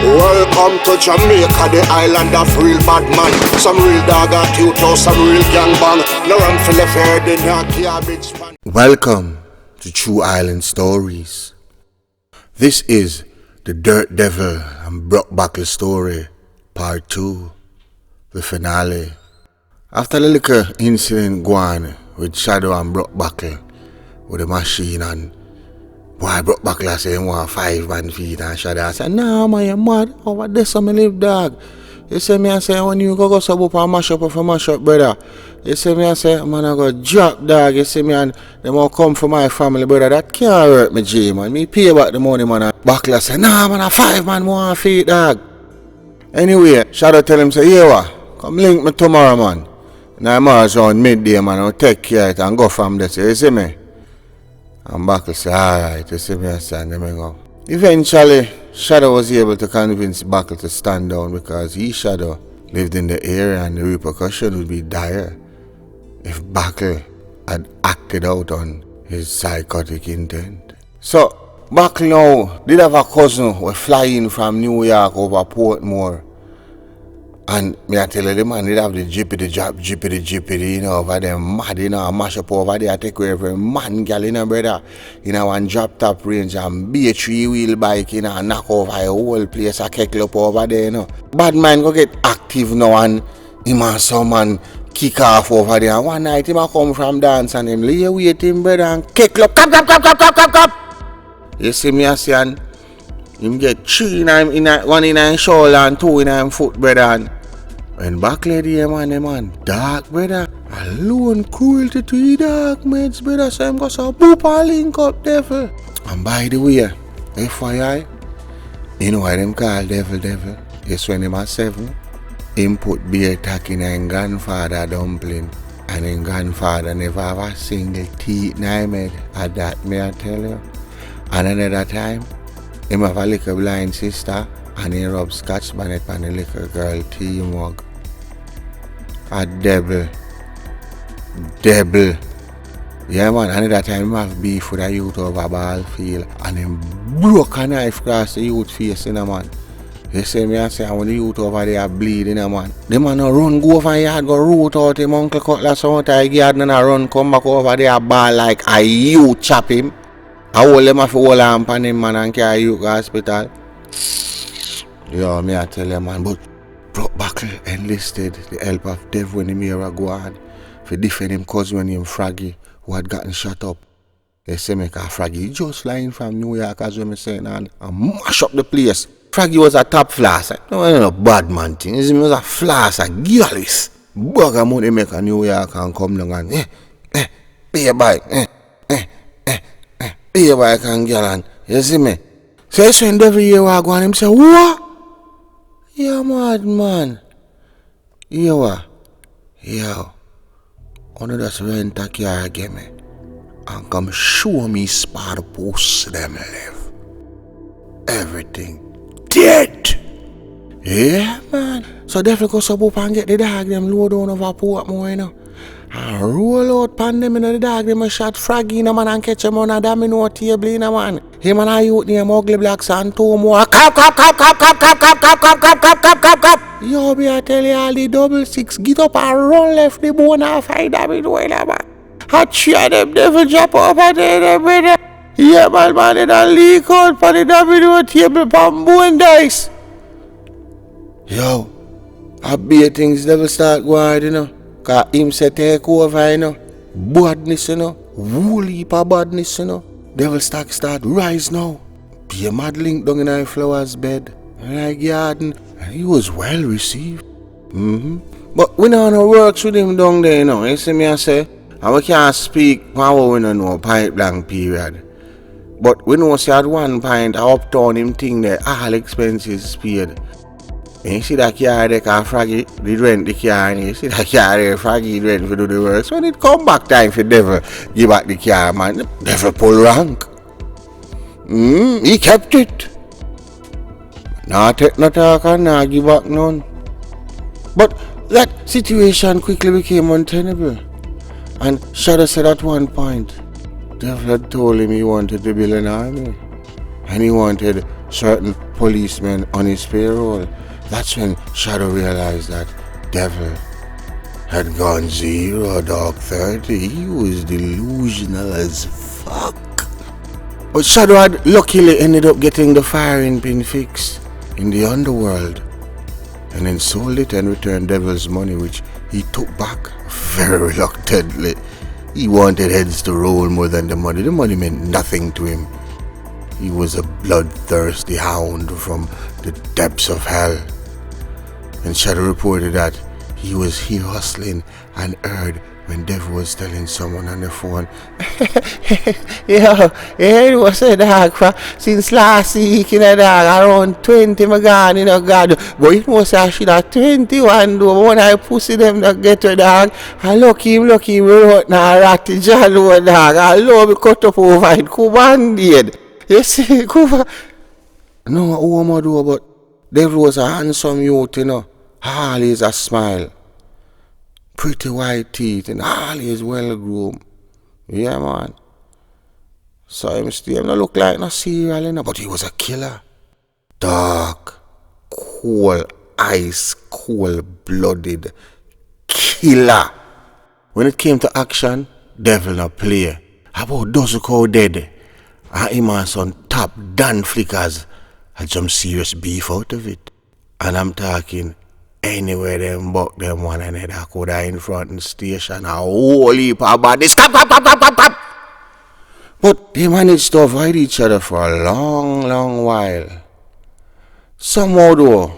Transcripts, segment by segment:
Welcome to Jamaica, the island of real bad man. Some real dog at you, some real gang bang. No run for the fair, in your garbage pan. Welcome to True Island Stories. This is the Dirt Devil and Bruck Bakkle story, part 2, the finale. After the liquor incident going with Shadow and Bruck Bakkle with the machine, and boy, Bruck Bakkle say he want 5 man feet, and Shadow say, nah man, you mad, over there some live dog. You say me, I say, when you go sub up and mash up or mash up, brother. You say me, I say, man, I go drop dog. You say me, and they won't come for my family, brother. That can't hurt me, G, man. Me pay back the money, man. Bakkle say, nah, man, a 5 man want feet, dog. Anyway, Shadow tell him, say, yeah, what? Come link me tomorrow, man. Now, Mars on midday, man. I'll take care of it and go from there. You see me? And Bakkle say, alright. You see me, I say, and then I go. Eventually, Shadow was able to convince Bakkle to stand down because he, Shadow, lived in the area and the repercussion would be dire if Bakkle had acted out on his psychotic intent. So, Bakkle now did have a cousin who was flying from New York over Portmore. And me I tell you, the man did have the jippity, you know, over there mad, you know, mash up over there, take away every man, girl, you know, brother. You know, one drop top range and be a 3-wheel bike, you know, knock over a whole place, a keckle up over there, you know. Bad man go get active now and him and some man kick off over there. And one night him a come from dance and him lay wait him, brother, and keckle up, cap. You see me, I say, and him get 3 one in his shoulder and 2 in his foot, brother. And when Bakkle there, man, dark, brother. Alone cruelty to the dark mates, brother. So him go so boop and link up, devil. And by the way, FYI, you know why them call devil? It's when him at 7, him put beer tack in his grandfather dumpling. And his grandfather never have a single teeth in his head. At that, may I tell you. And another time, him have a little blind sister and he rub scotch bonnet on the little girl tea mug. A devil. Yeah man, another time him have beef with a youth over ball field and him broke a knife across the youth face, you know, man. You see me, I say, when the youth over there bleed, you know, man. The man no run go over yard, go root out him Uncle Cutlass out of the yard and run come back over there ball like a youth chop him. I hold him off a whole arm on him, man, and carry you to the hospital. Yo, me I tell you, man, but Bruck Bakkle enlisted the help of devil when him era go on to defend him cousin when him Fraggy, who had gotten shot up. They say me, cause Fraggy just flying from New York, as we saying, and mash up the place. Fraggy was a top floss. No, it was a bad man thing. He was a floss, a girlis. Bugger money make a New York and come down and pay a bike, pay a bike and girl, and you see me. So you send every year I go and him say, what? You mad man. You what? Yo. Only just rent a car again me. And come show me spot post them live. Everything dead. Yeah man. So definitely go sub up and get the dog them load down over Portmore, you know. And roll out pan them in the dog them a shot Fraggy in a man and catch him on a domino table in a man. Him and I youth name Ugly Blacks and 2 more. Cap. Yo, me I tell you all the 6 get up and run left the bone and find them in the way, man. I cheer them devil drop over there, brother. Yeah, man, they don't leak out for the domino table from bone dice. Yo, I beat things devil start going, you know. Cause him say take over, you know. Badness, you know. Whole heap of badness, you know. Devil stock start rise now. Be a mad link down in our flowers bed. Like garden. And he was well received. But we don't know works with him down there, you know. You see me I say? And we can't speak power we don't know pipe blank period. But we know say at one point uptown him thing there all expenses paid. And you see that car there, cause Fraggy did rent the car, and you see that car there, Fraggy rent for do the works. When it come back time for devil give back the car, man, the devil pull rank. He kept it. Nah take no talk and nah give back none. But that situation quickly became untenable. And Shadow said at one point, devil had told him he wanted to build an army. And he wanted certain policemen on his payroll. That's when Shadow realized that Devil had gone 0 dog 30. He was delusional as fuck. But Shadow had luckily ended up getting the firing pin fixed in the underworld, and then sold it and returned Devil's money, which he took back very reluctantly. He wanted heads to roll more than the money. The money meant nothing to him. He was a bloodthirsty hound from the depths of hell. And Shadow reported that he was here hustling and heard when Devil was telling someone on the phone, it was a dog since last week in a dog around 20 my God, God. But it must actually that 21 though. When I pussy them to get a dog, I lucky him, we wrote now ratty jalo dog. I love it cut up over it, commanded. You see, cover. No, who am I do, but Devil was a handsome youth, always a smile. Pretty white teeth and always well groomed. Yeah, man. So him still not look like no serial, but he was a killer. Dark, cold, ice cold-blooded killer. When it came to action, Devil not play. About dozen cow dead. And him and some top Dan flickers had some serious beef out of it. And I'm talking anywhere them buck them one another could have in front of the station a whole heap of bodies. Stop. But they managed to avoid each other for a long while. Somehow though,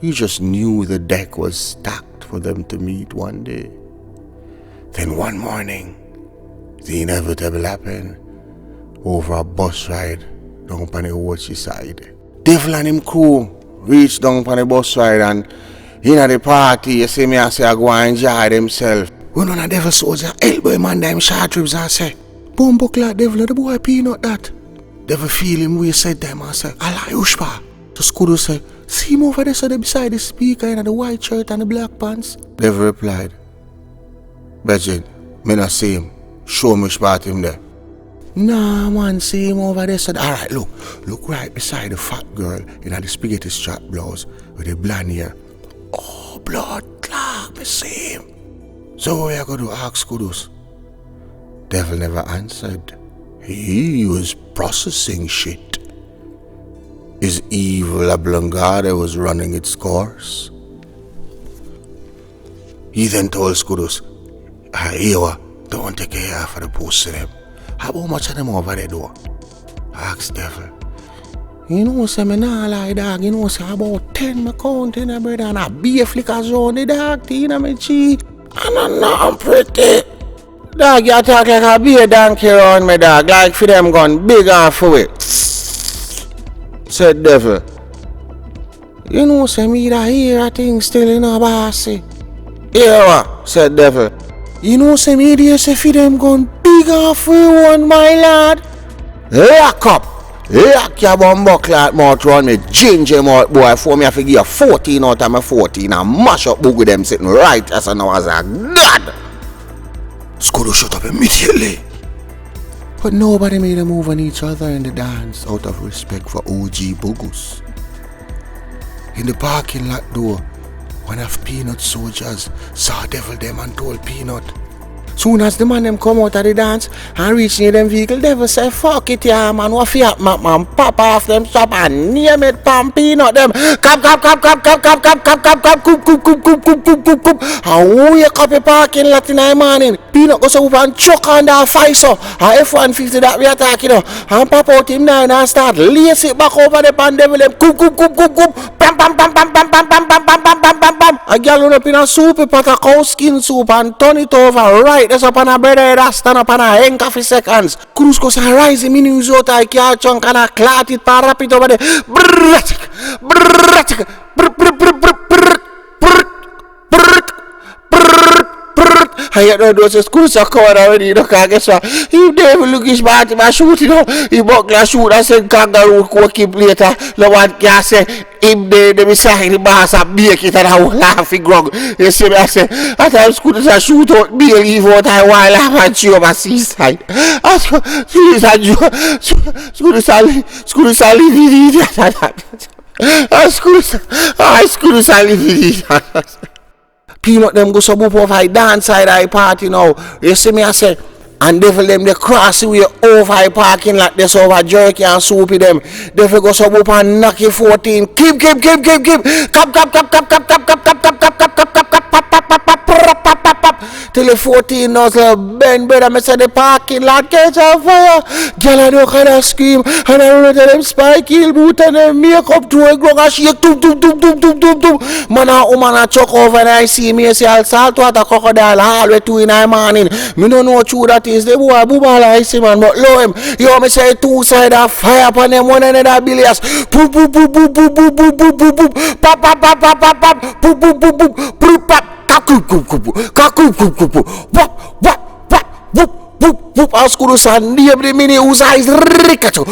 you just knew the deck was stacked for them to meet one day. Then one morning, the inevitable happened over a bus ride down on the Watchy side. Devil and him crew reached down on the bus ride, and in the party, you see me and say I go and enjoy themselves. When on a Devil soldier elbow him and them short ribs and say, Bumbo clock Devil, the boy peanut that. Devil feel him we said them and say, Allah Ushpa. So Skudu say, see him over there so they beside the speaker in the white shirt and the black pants. Devil replied, Bridget, me not see him. Show me which part him there. Nah man, see him over there. Said, alright, look right beside the fat girl in the spaghetti strap blouse with the blonde hair. Oh, blood clot, me see him. So what we are going to ask Kudus? Devil never answered. He was processing shit. His evil oblongata was running its course. He then told Skudus, Ewa, don't take care of the post to them. How much of them over there do? Asked Devil. You know, say me nah lie, dog. You know, say about 10 me count in a bread and a beer flickers on the dog thing in me cheek. And I'm not pretty. Dog, you talk like a beer donkey around me, dog. Like for them gun big and for it. Said Devil. You know, say me that hear a thing still in a bossy. Yeah, said Devil. You know, say me there say for them gun big and for one, my lad. Lock up. Lock your bumbo clot mouth round me ginger mouth boy for me I figure 14 out of my 14 and mash up boogie them sitting right as I know as a god. Skudu shut up immediately. But nobody made a move on each other in the dance out of respect for OG Bogus. In the parking lot door, one of Peanut soldiers saw Devil them and told Peanut. Soon as the man them come out of the dance and reach near them vehicle, Devil say, fuck it yeah man, what fi up man, pop off them shop and name it pan Peanut them. Cap, coop. And wake up the parking lot in the morning. Peanut goes over and choke on that fire so. And F-150 that we attack and pop out him now and start lace it back over the pan Devil them. Coop. Bam. A girl run up in a soup pot of cow skin soup and turn it over right. There's up on a bread and stand up on a henka for seconds. Cruise goes and rise him in his out I can't chunk and a clot it and wrap it over there. And you know those schools are covered already, you know, cause guess what? He devil look his party, my shoot, you know. He Bakkle shoot and said kangaroo cook him later. No one can say him they beside the boss and bake it and I will laugh in grog. You see me, I say, at times schools are shoot out, me leave out I while I'm at you over seaside. Schools are living schools are living. Peanut them go sub up over I dance side I party now. You see me I say, and devil them they cross the way over I parking like this over jerky and soupy them. Devil go sub up and knock you 14. Keep. Cap. Till the 14 nozzle bend brother, me say the parking lot catch on fire. Girl I don't kind of scream and I run to them spike heel boot and them makeup to a grog and shake tum. Man and woman a chuck over and I see me say I'll salt water crocodile all way 2 in the morning. Me don't know true that is the boy boobal I see man, but low him. You me say 2 side of fire upon them one another billions. Pop. Whoop, our school son, every minute whose eyes ricacho.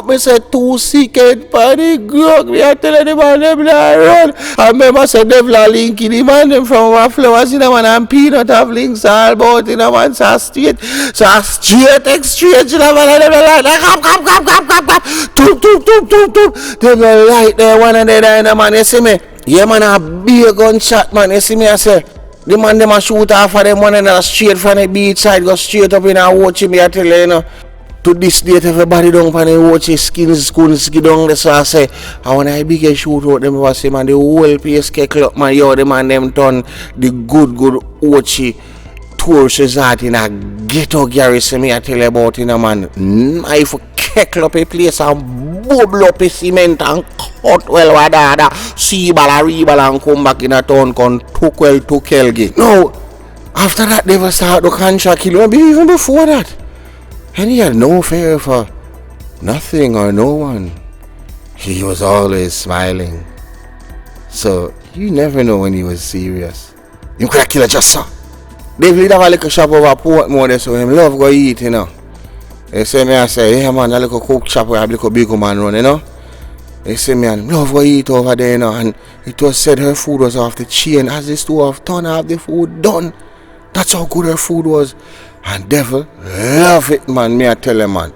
Me say 2 second panic grog. Me I tell them man them run. I remember say devil a link in the man them from our flowers in a man and peanut have links all about in a man so straight exchange in a man and them like come. Them like there one and there in a man, you see me? Yeah man a big gunshot man, you see me I say. The man them a shoot off of them one another straight from the beach side, go straight up in and watch me, I tell you, you know. To this date, everybody down from the watch his skins down there, so I say, I want to big shoot out them, I say, man, the whole place clock, man, yo, the man them turn the good watchy tourist resort in a ghetto garrison, me, I tell you about, you know, man. I for keckle up a place and bubble up a cement and cut well with that, see ball, reball and come back in a town, come took well to Kelgi. Now, after that, they will start the contract kill, maybe even before that. And he had no fear for nothing or no one. He was always smiling. So, you never know when he was serious. You could have killed just so. They lead have a little shop over Portmore there, so him love go eat, you know. They say me, I say, yeah man, a little cook shop where a little big man run, you know. They say me, and love go eat over there, you know. And it was said her food was off the chain. As this two have turned off the food done. That's how good her food was. And devil love it, man, me I tell him, man.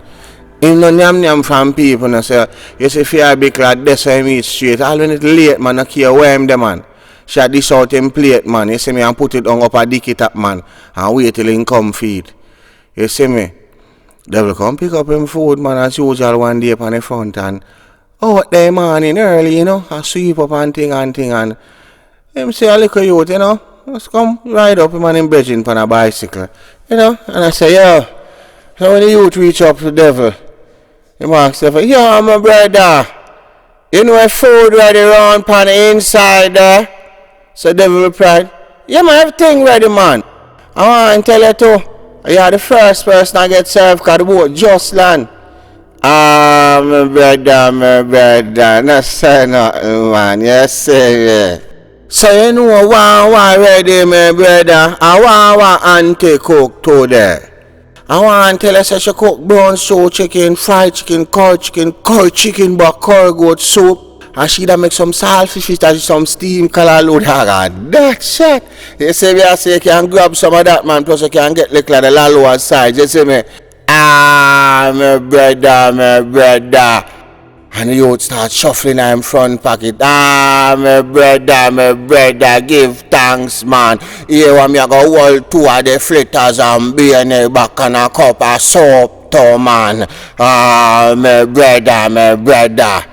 Him no nyam from people, no say, you see, if you are big like this, I meet straight. All when it's late, man, I care where him the man. Shot this out in plate, man. You see me, and put it on up a dick it up, man. And wait till he come feed. You see me? Devil come pick up him food, man, as usual one day upon the front and out there morning early, you know, I sweep up and thing and him say a little youth, you know, just come ride up him and him bridging on a bicycle, you know, and I say, yo, so when the youth reach up to the devil, he asks the devil, yo, my brother, you know a food ready round on the inside there? So the devil replied, yeah, man, everything ready, man. I want to tell you too. You are the first person I get served because the boat just land. Ah, my brother, no say nothing, man. Yes, sir. So you know why ready, my brother. I want auntie cook too there. I want to tell you she cook brown stew chicken, fried chicken, curry chicken, but curry goat soup. And she da make some saltfish fish and some steam color load. That's it. You see me, I say you can grab some of that, man, plus you can get like the lalo side. You see me? Ah, my brother. And the youth start shuffling in front pocket. Ah, my brother, give thanks, man. Here when me go hold 2 of the fritters and beer in the back and a cup of soap, too, man. Ah, my brother.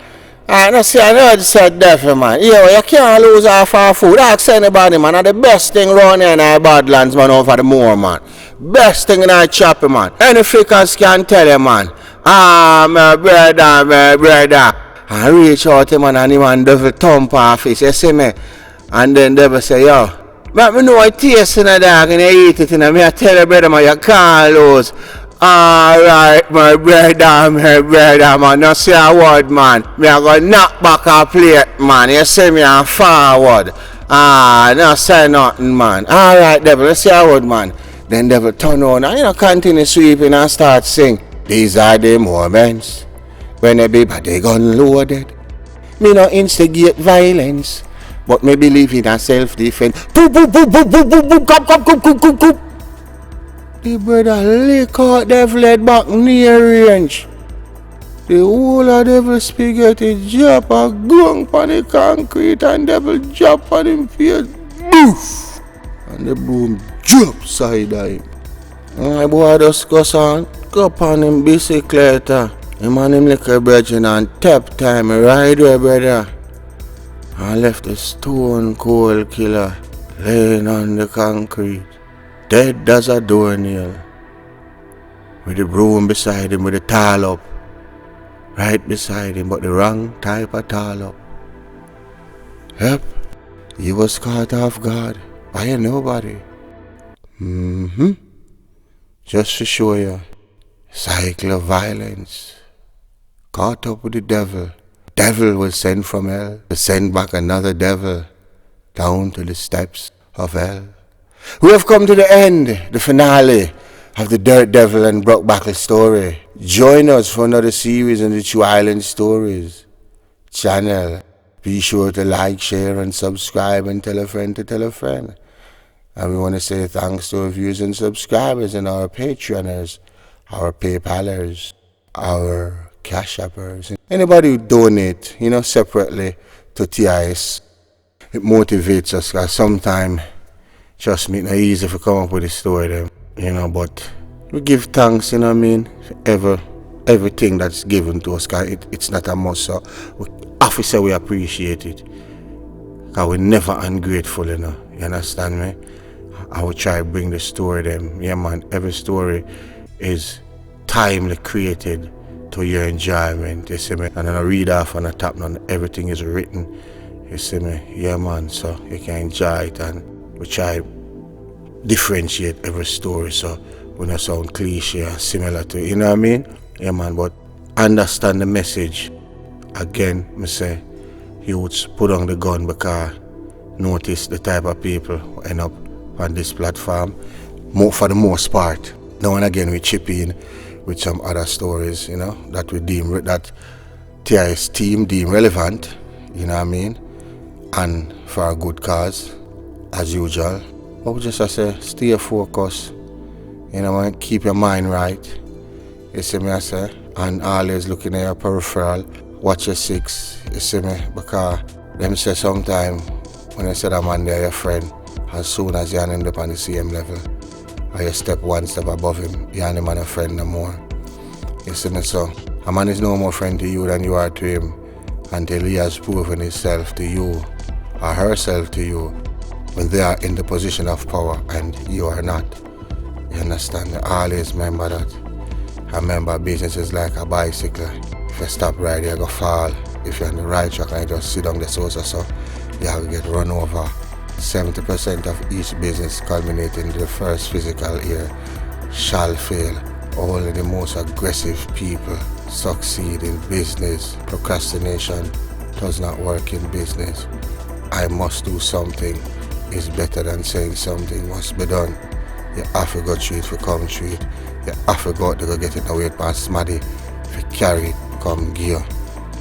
I see, I know it's said definitely, man. Yo, you can't lose half our food. Ask anybody, man. And the best thing around here in our Badlands, man, over the moor, man. Best thing in our choppy, man. Any freakers can tell you, man. Ah, my brother. I reach out to him and him and devil thump off it, you see me? And then devil say, yo, let me know I taste in a dog and you eat it, and I tell you, brother, man, you can't lose. Alright, my brother, man. No say a word, man. Me a go knock back a plate, man. You see me a forward. Ah, no say nothing, man. Alright, devil, let's see how old, man. Then devil turn on and continue sweeping and start sing. These are the moments when everybody gun loaded. Me no instigate violence, but me believe in a self-defense. Boop, boop, boop, boop, boop, boop, boop, come, come, come, come, come, come. The brother lick out devil head back near range. The whole of devil spaghetti drop a gun on the concrete and devil drop on him face. Boof! And the boom drop side of him. My boy just goes on, go upon him bicycleta. Him and him little brethren and tap time right there, brother. And left a stone cold killer laying on the concrete, dead as a doornail. With the broom beside him with the towel up. Right beside him, but the wrong type of towel up. Yep, he was caught off guard by a nobody. Just to show you, cycle of violence. Caught up with the devil. Devil will send from hell to send back another devil down to the steps of hell. We have come to the end, the finale of the Dirt Devil and Bruck Bakkle story. Join us for another series on the True Island Stories channel. Be sure to like, share and subscribe and tell a friend to tell a friend. And we want to say thanks to our viewers and subscribers and our Patreoners, our PayPalers, our Cash Appers. Anybody who donate, separately to TIS, it motivates us because sometimes, trust me, it's not easy to come up with a story them, but we give thanks, for everything that's given to us because it's not a must. So we have to say we appreciate it because we're never ungrateful, you understand me? I will try to bring the story them. Yeah, man, every story is timely created to your enjoyment, you see me? And then I read off on the top, and everything is written, you see me? Yeah, man, so you can enjoy it, and we try to differentiate every story so we don't sound cliche and similar to, you know what I mean? Yeah, man, but understand the message. Again, me say, youths put on the gun because notice the type of people who end up on this platform, for the most part. Now and again we chip in with some other stories, that we deem, that TIS team deem relevant, you know what I mean, and for a good cause, as usual. But we just say, stay focused, man, keep your mind right, you see me, I say, and always looking at your peripheral, watch your six, you see me, because them say sometime when you say that man they're your friend, as soon as you end up on the same level, or you step one step above him, you ain't man a friend no more. You see me, so a man is no more friend to you than you are to him until he has proven himself to you or herself to you when they are in the position of power and you are not. You understand? You always remember that. Remember, business is like a bicycle. If you stop right there, you go fall. If you're on the right track and you just sit on the source or so, you have to get run over. 70% of each business culminating in the first physical year shall fail. Only the most aggressive people succeed in business. Procrastination does not work in business. I must do something is better than saying something must be done. You have to go treat for come treat. You have to go out to go get it away past smaddy. If you carry it, come gear.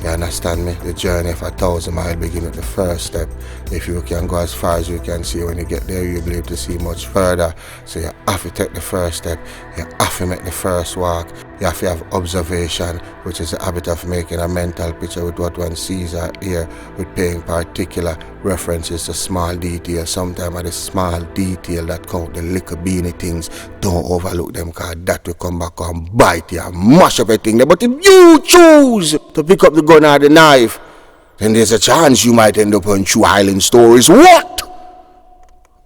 You understand me? The journey of 1,000 miles begin with the first step. If you can go as far as you can see, when you get there, you'll be able to see much further. So you have to take the first step. You have to make the first walk. You have to have observation, which is the habit of making a mental picture with what one sees or hear, with paying particular references to small details. Sometimes at the small detail that count, the little beanie things, don't overlook them because that will come back and bite you and mash everything there. But if you choose to pick up the gun or the knife, then there's a chance you might end up on True Island Stories. What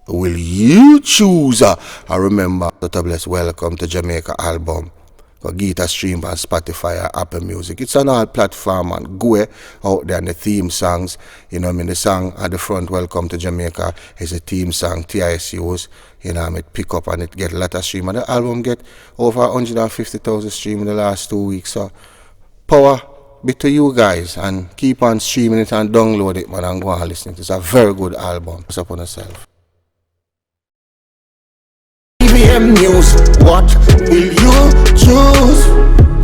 will you choose? I remember Sotto bless Welcome to Jamaica album. Go get a stream on Spotify or Apple Music. It's on all platforms, and go out there and the theme songs. You know what I mean? The song at the front, Welcome to Jamaica, is a theme song TIS use. You know what I mean? Pick up and it get a lot of stream. And the album get over 150,000 streams in the last 2 weeks. So power bit to you guys and keep on streaming it and download it, man, and go and listen. It's a very good album. Pass up on yourself. EVM news, what will you choose?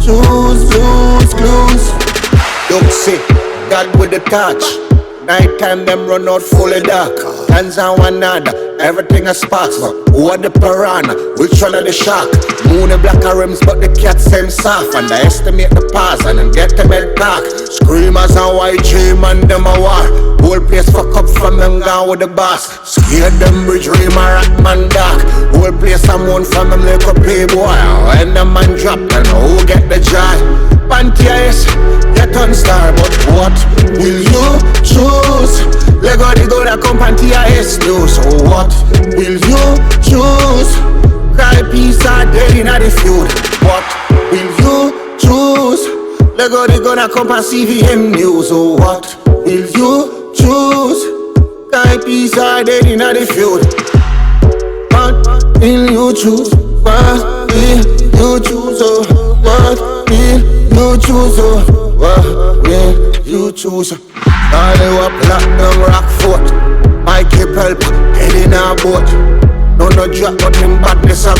Choose, lose, clues. Don't say, God with the touch. Nighttime them run out fully dark. Hands on one another, everything a sparks. But who are the piranha? Which one are the shark? Moon and black rims, but the cat seems soft. And I estimate the pass and then get them head back. Screamers and white dream and them a war. Whole place fuck up from them gone with the boss. Scared them bridge dream a rock man dark. Whole place someone from them like a playboy. When the man drop, then who get the joy? Panties, get on star, but what will you choose? Lego the go that come Panties do. So what will you choose? Cry peace are dead in the feud. What will you choose? Lego the go that come CVM news. So what will you choose? Cry peace are dead in the feud. What will you choose? What will you choose? Oh, what will you choose? Oh, what will you choose? All you up lock down Rockfort. Mikey Pelp, head in a boat. No drop but him badness up.